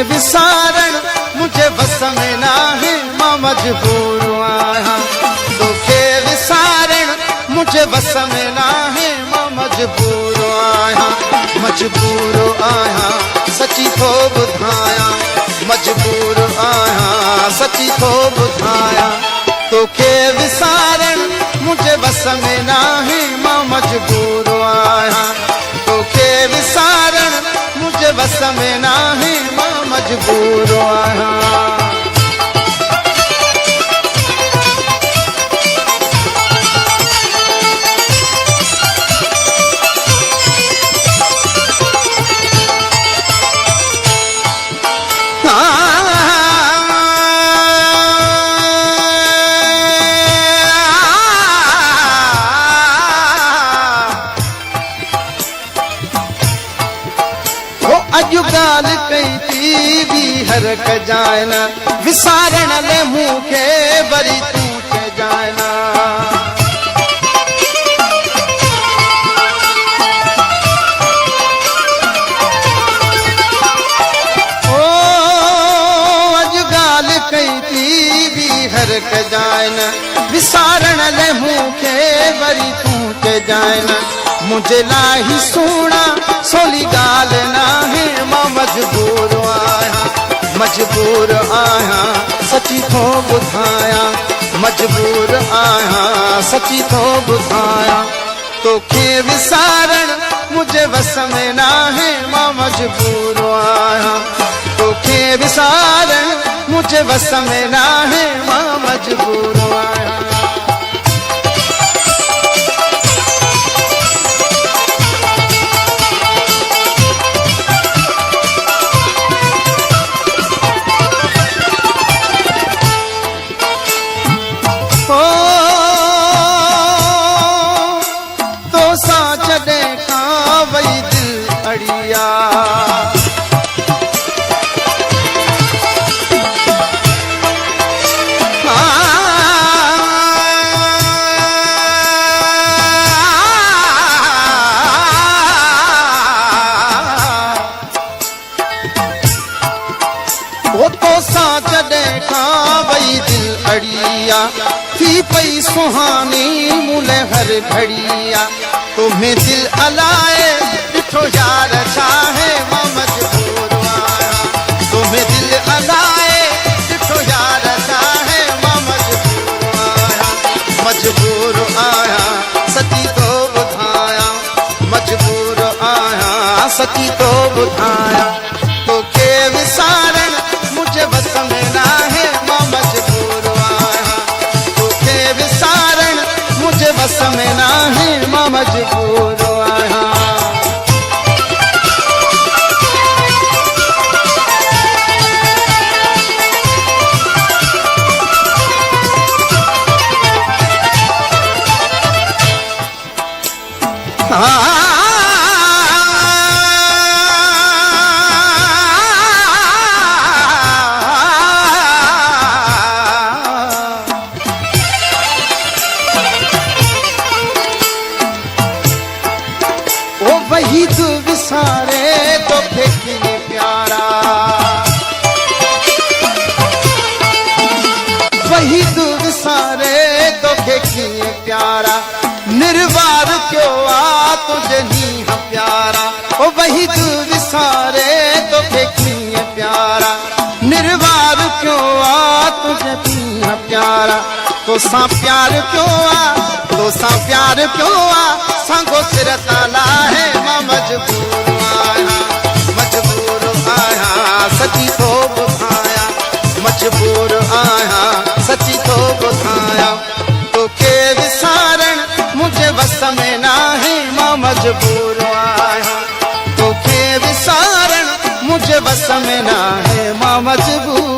विसारण मुझे बस में ना है, मां मजबूर आया। तोखे विसारण मुझे बस में ना है, मां मजबूर आया। मजबूर आया सची थो ॿुधाया, मजबूर आया सची थो ॿुधाया। तोखे विसारण मुझे बस में ना है, मां मजबूर आया। तोखे विसारण मुझे बस में ना है, मां मजबूर आया। अॼु ॻाल्हि कई थी ॿीहर कजाए न, विसारण ले मूंखे वरी तूं चइजाए न। ओ अॼु ॻाल्हि कई थी ॿीहर कजाए न, विसारण ले मूंखे वरी तूं चइजाए न। मुझे लाही सुना सोली ॻाल्हि न है, मां मजबूर आया। मजबूर आया सची थो ॿुधाया, मजबूर आया सची थो ॿुधाया। तोखे विसारण मुझे बस में ना है, मां मजबूर आया। तोखे विसारण मुझे बस में ना है, मां मजबूर आया। थी पई सुहानी मुले हर घड़िया, तुम्हें दिल अलाए ॾिठो यार छा है, मां मजबूर आया। तुम्हें दिल अलाए ॾिठो यार छा है, मां मजबूर आया। मजबूर आया सची थो ॿुधाया, मजबूर आया सची थो ॿुधाया। तोखे विसारण मुझे बस में ना है, मां मजबूर आया। तोखे विसारण मुझे बस में ना है, मां मजबूर आया। वही तू विसारे तोखे कीअं प्यारा, वही तू विसारे तोखे कीअं प्यारा। निर्वार क्यों आ तुझे नीह प्यारा, ओ वही तू विसारे तोखे कीअं प्यारा। निर्वार क्यों आ तुझे नीह प्यारा। तोसां प्यार क्यों आ, तोसां प्यार क्यों आ, सांगो सिर ताला है, मां मजबूर आया। मजबूर आया सची थो ॿुधाया, मजबूर आया सची थो ॿुधाया। तोखे विसारण मुझे बस में ना है, मां मजबूर आया। तोखे विसारण मुझे बस में ना है, मां मजबूर